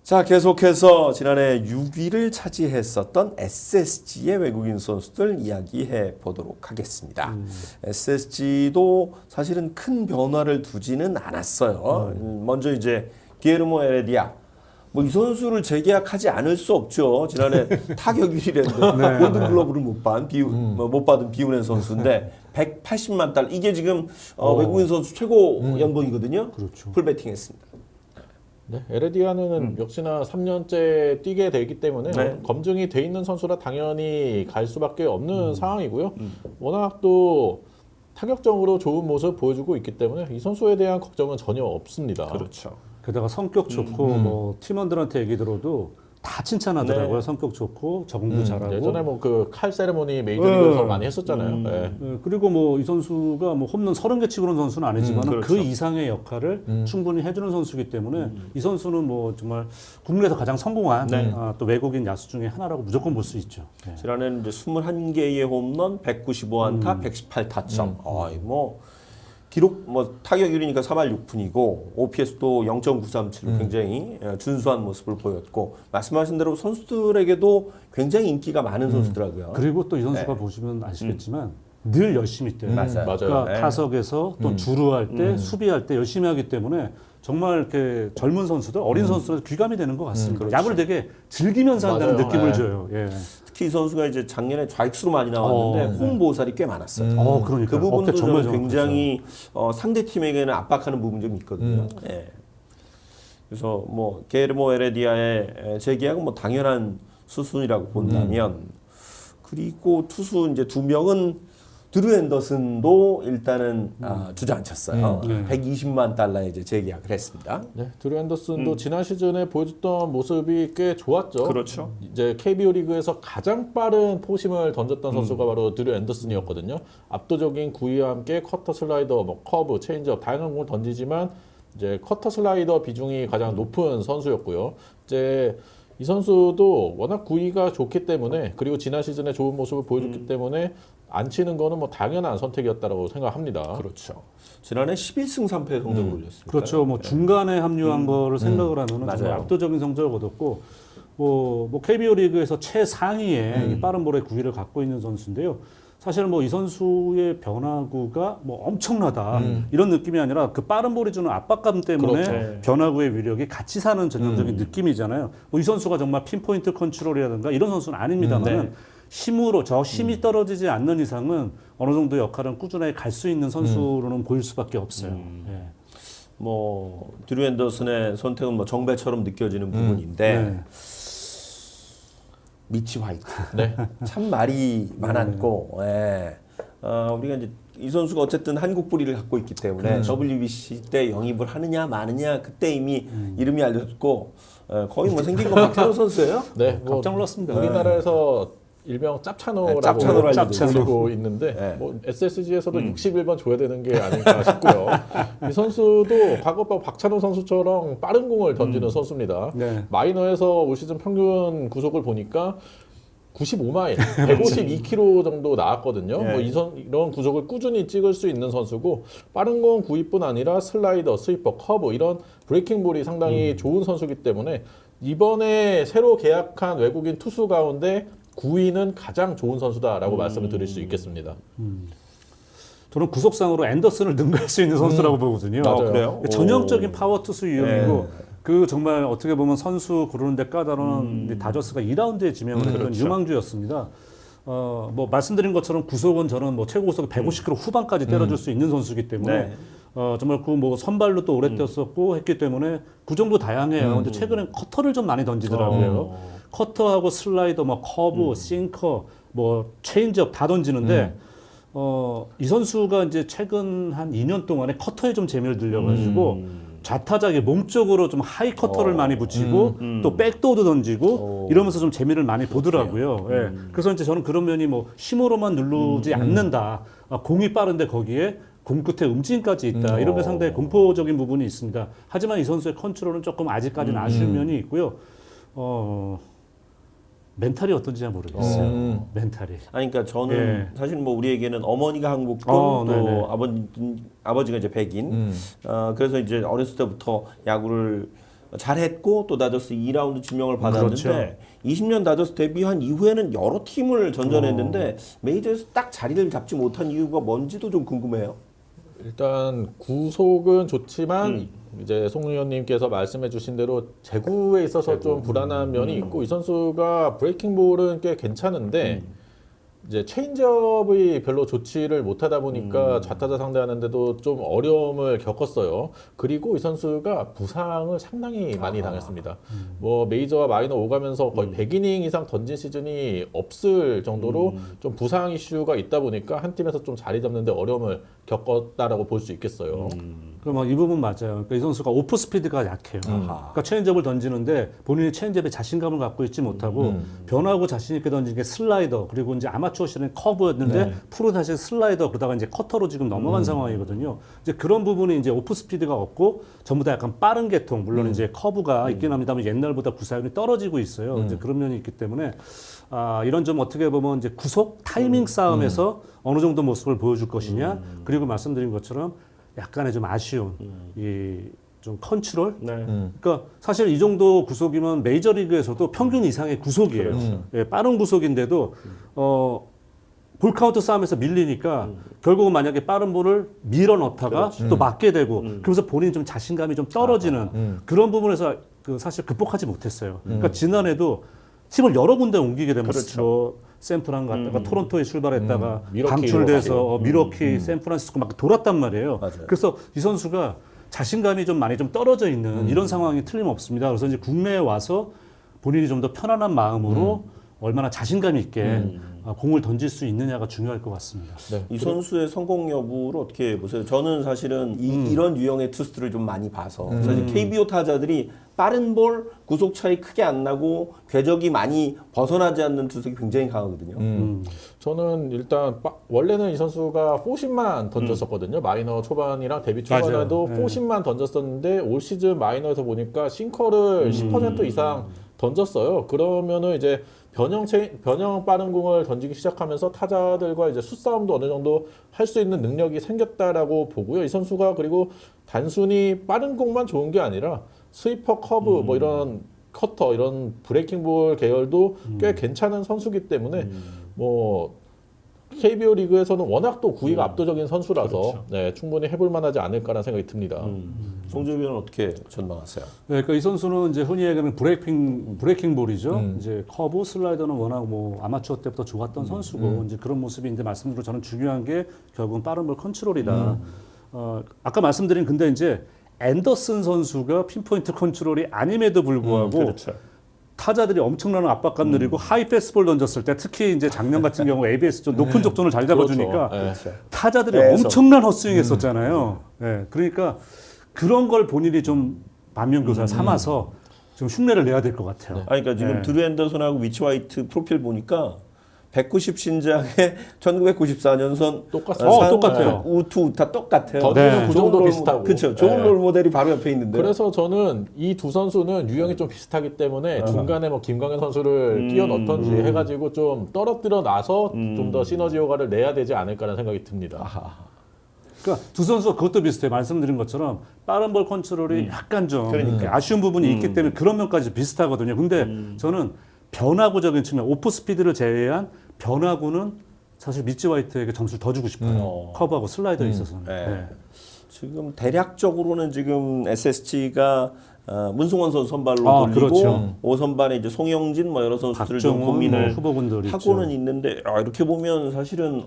자, 계속해서 지난해 6위를 차지했었던 SSG의 외국인 선수들 이야기해 보도록 하겠습니다. SSG도 사실은 큰 변화를 두지는 않았어요. 먼저 이제 기에르모 헤레디아. 뭐 이 선수를 재계약하지 않을 수 없죠. 지난해 타격 1위랬는데 골든글러브를 못 받은 비운의 선수인데 180만 달러. 이게 지금 외국인 선수 최고 연봉이거든요. 그렇죠. 풀배팅했습니다. 네, 에레디아는 역시나 3년째 뛰게 되기 때문에 네. 검증이 돼 있는 선수라 당연히 갈 수밖에 없는 상황이고요. 워낙 또 타격적으로 좋은 모습 보여주고 있기 때문에 이 선수에 대한 걱정은 전혀 없습니다. 그렇죠. 게다가 성격 좋고 뭐 팀원들한테 얘기 들어도 다 칭찬하더라고요. 네. 성격 좋고 적응도 잘하고. 예전에 뭐 그 칼 세레모니 메이저리그에서 많이 했었잖아요. 네. 그리고 뭐 이 선수가 뭐 홈런 30개 치고 그런 선수는 아니지만 그렇죠. 그 이상의 역할을 충분히 해주는 선수이기 때문에 이 선수는 뭐 정말 국내에서 가장 성공한 네. 또 외국인 야수 중에 하나라고 무조건 볼 수 있죠. 네. 지난해는 이제 21개의 홈런, 195안타, 118타점. 뭐 기록 뭐 타격 1위니까 3할 6푼이고 OPS도 0.937로 굉장히 준수한 모습을 보였고 말씀하신 대로 선수들에게도 굉장히 인기가 많은 선수더라고요. 그리고 또 이 선수가 네. 보시면 아시겠지만 늘 열심히 뛰어요. 맞아요. 그러니까 네. 타석에서 또 주루할 때 수비할 때 열심히 하기 때문에 정말 이렇게 젊은 선수들, 어린 선수들 귀감이 되는 것 같습니다. 그렇죠. 야구를 되게 즐기면서 한다는 맞아요. 느낌을 네. 줘요. 예. 특히 이 선수가 이제 작년에 좌익수로 많이 나왔는데 홈보살이 꽤 많았어요. 그러니까 그 부분도 정말 저는 굉장히 상대 팀에게는 압박하는 부분이 좀 있거든요. 예. 그래서 뭐 게르모 헤레디아의 재계약은 뭐 당연한 수순이라고 본다면 그리고 투수 이제 두 명은 드루 앤더슨도 일단은 주저앉혔어요. 120만 달러에 이제 재계약을 했습니다. 네, 드루 앤더슨도 지난 시즌에 보여줬던 모습이 꽤 좋았죠. 그렇죠. 이제 KBO 리그에서 가장 빠른 포심을 던졌던 선수가 바로 드루 앤더슨이었거든요. 압도적인 구위와 함께 커터 슬라이더, 뭐 커브, 체인지업 다양한 공을 던지지만 이제 커터 슬라이더 비중이 가장 높은 선수였고요. 이제 이 선수도 워낙 구위가 좋기 때문에 그리고 지난 시즌에 좋은 모습을 보여줬기 때문에 안 치는 거는 뭐 당연한 선택이었다고 생각합니다. 그렇죠. 지난해 11승 3패 성적을 올렸습니다. 그렇죠. 뭐 중간에 합류한 거를 생각을 하면 정말 맞아요. 압도적인 성적을 얻었고 뭐 KBO 리그에서 최상위의 이 빠른 볼의 구위를 갖고 있는 선수인데요. 사실 뭐 이 선수의 변화구가 뭐 엄청나다 이런 느낌이 아니라 그 빠른 볼이 주는 압박감 때문에 그렇죠. 변화구의 위력이 같이 사는 전형적인 느낌이잖아요. 뭐 이 선수가 정말 핀포인트 컨트롤이라든가 이런 선수는 아닙니다만 힘으로 힘이 떨어지지 않는 이상은 어느 정도 역할은 꾸준하게 갈 수 있는 선수로는 보일 수밖에 없어요. 예. 뭐 드루 앤더슨의 선택은 뭐 정배처럼 느껴지는 부분인데 네. 미치 화이트 네. 참 말이 많았고 우리가 이제 이 선수가 어쨌든 한국 뿌리를 갖고 있기 때문에 WBC 때 영입을 하느냐 마느냐 그때 이미 이름이 알려졌고 거의 뭐 생긴 건 박찬호 선수예요. 네, 뭐 깜짝 놀랐습니다. 우리나라에서 일명 짭차노라고 짭차노로 불리고 있는데 네. 뭐 SSG에서도 61번 줘야 되는 게 아닐까 싶고요. 이 선수도 과거 박찬호 선수처럼 빠른 공을 던지는 선수입니다. 네. 마이너에서 올 시즌 평균 구속을 보니까 95마일, 152km 정도 나왔거든요. 네. 뭐 이런 구속을 꾸준히 찍을 수 있는 선수고 빠른 공 구위뿐 아니라 슬라이더, 스위퍼, 커브 이런 브레이킹 볼이 상당히 좋은 선수이기 때문에 이번에 새로 계약한 외국인 투수 가운데 9위는 가장 좋은 선수다라고 말씀을 드릴 수 있겠습니다. 저는 구속상으로 앤더슨을 능가할 수 있는 선수라고 보거든요. 맞아요. 그래요? 전형적인 파워 투수 유형이고 네. 그 정말 어떻게 보면 선수 고르는데 까다로운 다저스가 2라운드에 지명을 했던 그렇죠. 유망주였습니다. 뭐 말씀드린 것처럼 구속은 저는 뭐 최고 구속 150km 후반까지 때려줄 수 있는 선수이기 때문에 네. 정말 그 뭐 선발로 또 오래 뛰었었고 했기 때문에 구종도 다양해요. 근데 최근에 커터를 좀 많이 던지더라고요. 커터하고 슬라이더, 뭐 커브, 싱커, 뭐 체인지업 다 던지는데 이 선수가 이제 최근 한 2년 동안에 커터에 좀 재미를 들려가지고 좌타자에게 몸쪽으로 좀 하이 커터를 많이 붙이고 또 백도어도 던지고 이러면서 좀 재미를 많이 보더라고요. 예. 그래서 이제 저는 그런 면이 뭐 힘으로만 누르지 않는다. 공이 빠른데 거기에 공 끝에 움직임까지 있다. 이런 게 상당히 공포적인 부분이 있습니다. 하지만 이 선수의 컨트롤은 조금 아직까지는 아쉬운 면이 있고요. 멘탈이 어떤지 잘 모르겠어요. 멘탈이. 아니 그러니까 저는 사실 뭐 우리에게는 어머니가 한국분 또 아버지가 이제 백인. 그래서 이제 어렸을 때부터 야구를 잘했고 또 다저스 2라운드 지명을 받았는데 그렇죠. 20년 다저스 데뷔한 이후에는 여러 팀을 전전했는데 메이저에서 딱 자리를 잡지 못한 이유가 뭔지도 좀 궁금해요. 일단 구속은 좋지만 이제 송 의원님께서 말씀해주신 대로 제구에 있어서 좀 불안한 면이 있고 이 선수가 브레이킹 볼은 꽤 괜찮은데 이제 체인지업이 별로 좋지를 못하다 보니까 좌타자 상대하는데도 좀 어려움을 겪었어요. 그리고 이 선수가 부상을 상당히 많이 당했습니다. 뭐 메이저와 마이너 오가면서 거의 100이닝 이상 던진 시즌이 없을 정도로 좀 부상 이슈가 있다 보니까 한 팀에서 좀 자리 잡는데 어려움을 겪었다라고 볼 수 있겠어요. 그럼 이 부분 맞아요. 그러니까 이 선수가 오프 스피드가 약해요. 그러니까 체인지업을 던지는데 본인이 체인지업에 자신감을 갖고 있지 못하고 변화하고 자신 있게 던진 게 슬라이더 그리고 이제 아마추어 시절에 커브였는데 프로 다시 슬라이더 그러다가 이제 커터로 지금 넘어간 상황이거든요. 이제 그런 부분이 이제 오프 스피드가 없고 전부 다 약간 빠른 계통 물론 이제 커브가 있긴 합니다만 옛날보다 구사율이 떨어지고 있어요. 이제 그런 면이 있기 때문에 이런 점 어떻게 보면 이제 구속 타이밍 싸움에서 어느 정도 모습을 보여줄 것이냐 그리고 말씀드린 것처럼 약간의 좀 아쉬운 이 좀 컨트롤. 그러니까 사실 이 정도 구속이면 메이저리그에서도 평균 이상의 구속이에요. 예, 빠른 구속인데도 볼 카운트 싸움에서 밀리니까 결국은 만약에 빠른 볼을 밀어 넣다가 또 맞게 되고 그러면서 본인 좀 자신감이 좀 떨어지는 그런 부분에서 그 사실 극복하지 못했어요. 그러니까 지난해도 팀을 여러 군데 옮기게 되면서 뭐 샌프란 갔다가 토론토에 출발했다가 방출돼서 미러키, 샌프란시스코 막 돌았단 말이에요. 맞아요. 그래서 이 선수가 자신감이 좀 많이 좀 떨어져 있는 이런 상황이 틀림없습니다. 그래서 이제 국내에 와서 본인이 좀 더 편안한 마음으로 얼마나 자신감 있게 공을 던질 수 있느냐가 중요할 것 같습니다. 네. 이 선수의 성공 여부를 어떻게 보세요? 저는 사실은 이런 유형의 투수들을 좀 많이 봐서 사실 KBO 타자들이 빠른 볼 구속 차이 크게 안 나고 궤적이 많이 벗어나지 않는 투수가 굉장히 강하거든요. 저는 일단 원래는 이 선수가 포심만 던졌었거든요. 마이너 초반이랑 데뷔 초반에도 맞아요. 포심만 던졌었는데 올 시즌 마이너에서 보니까 싱커를 10% 이상 던졌어요. 그러면은 이제 변형 빠른 공을 던지기 시작하면서 타자들과 이제 수싸움도 어느 정도 할 수 있는 능력이 생겼다라고 보고요. 이 선수가 그리고 단순히 빠른 공만 좋은 게 아니라 스위퍼, 커브, 뭐 이런 커터, 이런 브레이킹 볼 계열도 꽤 괜찮은 선수기 때문에 뭐 KBO 리그에서는 워낙 또 구위가 압도적인 선수라서 네, 충분히 해볼 만하지 않을까라는 생각이 듭니다. 송재우 위원은 어떻게 전망하세요? 네, 그러니까 이 선수는 이제 흔히 얘기하는 브레이킹 볼이죠. 이제 커브, 슬라이더는 워낙 뭐 아마추어 때부터 좋았던 선수고 이제 그런 모습이 이제 말씀드린 저는 중요한 게 결국은 빠른 볼 컨트롤이다. 아까 말씀드린 근데 이제 앤더슨 선수가 핀포인트 컨트롤이 아님에도 불구하고 그렇죠. 타자들이 엄청나는 압박감 느리고 하이 패스볼 던졌을 때 특히 이제 작년 같은 경우 ABS 좀 높은 적존을 잘 잡아주니까 그렇죠. 타자들이 그래서. 엄청난 헛스윙 했었잖아요. 네, 그러니까 그런 걸 본인이 좀 반면교사 삼아서 좀 흉내를 내야 될 것 같아요. 그러니까 지금 드루 앤더슨하고 위치 화이트 프로필 보니까 190 신장에 1994년선 똑같습니다. 똑같아요. 우투 우타 똑같아요. 던지는 구종도 비슷하고. 그렇죠. 좋은 네. 롤 모델이 바로 옆에 있는데. 그래서 저는 이 두 선수는 유형이 좀 비슷하기 때문에 중간에 뭐 김광현 선수를 끼워 넣던지 해가지고 좀 떨어뜨려 놔서 좀 더 시너지 효과를 내야 되지 않을까라는 생각이 듭니다. 그러니까 두 선수가 그것도 비슷해요. 말씀드린 것처럼 빠른 볼 컨트롤이 약간 좀 아쉬운 부분이 있기 때문에 그런 면까지 비슷하거든요. 근데 저는 변화구적인 측면, 오프 스피드를 제외한 변화구는 사실 미치 화이트에게 점수를 더 주고 싶어요. 커브하고 슬라이더에 있어서는. 네. 네. 지금 대략적으로는 지금 SSG가 문승원 선수 선발로 돌리고 그렇죠. 5선발에 이제 송영진 뭐 여러 선수들을 좀 박정훈 고민을 후보군들 하고는 있죠. 있는데 이렇게 보면 사실은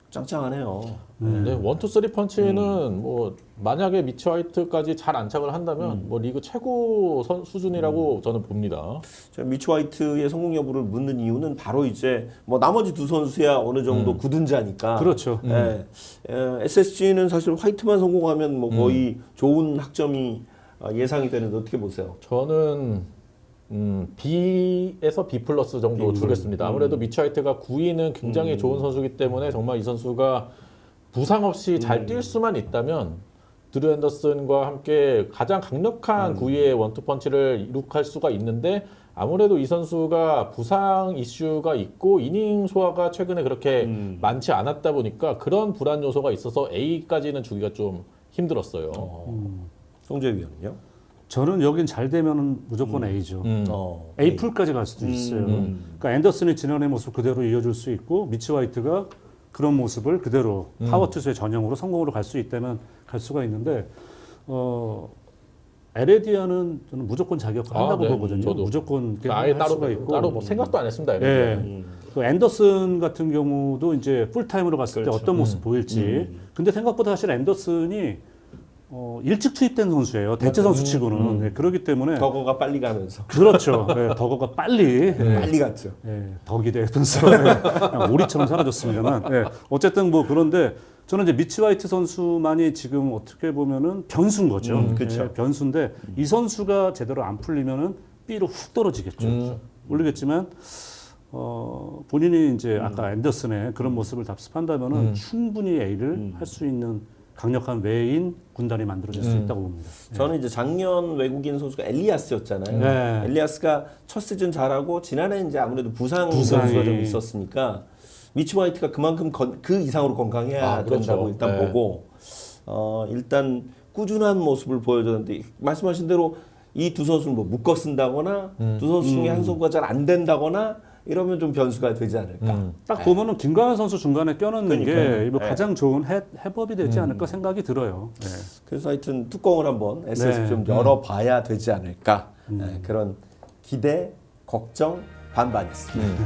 짱짱하네요. 네, 원투 쓰리 펀치는 뭐 만약에 미치 화이트까지 잘 안착을 한다면 뭐 리그 최고 수준이라고 저는 봅니다. 제가 미치 화이트의 성공 여부를 묻는 이유는 바로 이제 뭐 나머지 두 선수야 어느 정도 굳은 자니까. 그렇죠. SSG는 사실 화이트만 성공하면 뭐 거의 좋은 학점이 예상이 되는데 어떻게 보세요? 저는 B에서 B 플러스 정도 주겠습니다. 아무래도 미치 화이트가 9위는 굉장히 좋은 선수이기 때문에 정말 이 선수가 부상 없이 잘 뛸 수만 있다면 드루 앤더슨과 함께 가장 강력한 9위의 원투펀치를 이룩할 수가 있는데 아무래도 이 선수가 부상 이슈가 있고 이닝 소화가 최근에 그렇게 많지 않았다 보니까 그런 불안 요소가 있어서 A까지는 주기가 좀 힘들었어요. 송재우 위원은요? 저는 여긴 잘 되면 무조건 A죠. A 풀까지 갈 수도 있어요. 그러니까 앤더슨이 지난해 모습 그대로 이어줄 수 있고 미치 화이트가 그런 모습을 그대로 파워 투수의 전형으로 성공으로 갈 수 있다면 갈 수가 있는데 에레디아는 저는 무조건 자격을 한다고 네. 보거든요. 저도. 무조건 아예 할 수가 있고 따로 뭐 생각도 안 했습니다. 예. 그 앤더슨 같은 경우도 이제 풀타임으로 갔을 때 어떤 모습 보일지. 근데 생각보다 사실 앤더슨이 일찍 투입된 선수예요. 대체 선수치고는. 네, 그렇기 때문에 버거가 빨리 가면서 그렇죠. 네, 더거가 빨리 빨리 갔죠. 덕이 되었던 그냥 오리처럼 사라졌습니다만. 네, 어쨌든 뭐 그런데 저는 이제 미치 화이트 선수만이 지금 어떻게 보면은 변수인 거죠. 그쵸. 네, 변수인데 이 선수가 제대로 안 풀리면은 B로 훅 떨어지겠죠. 모르겠지만 본인이 이제 아까 앤더슨의 그런 모습을 답습한다면은 충분히 A를 할 수 있는 강력한 외인 군단이 만들어질 수 있다고 봅니다. 저는 이제 작년 외국인 선수가 엘리아스였잖아요. 네. 엘리아스가 첫 시즌 잘하고 지난해 이제 아무래도 부상 부상이. 선수가 좀 있었으니까 미치 화이트가 그만큼 그 이상으로 건강해야 그렇죠. 된다고 일단 네. 보고 일단 꾸준한 모습을 보여줬는데 말씀하신 대로 이 두 선수를 뭐 묶어 쓴다거나 두 선수 중에 한 선수가 잘 안 된다거나 이러면 좀 변수가 되지 않을까. 딱 보면은 김광현 선수 중간에 껴넣는 그러니까요. 게 뭐 가장 좋은 해법이 되지 않을까 생각이 들어요. 네. 그래서 하여튼 뚜껑을 한번 SS 네. 좀 열어봐야 되지 않을까. 그런 기대, 걱정 반반 있습니다.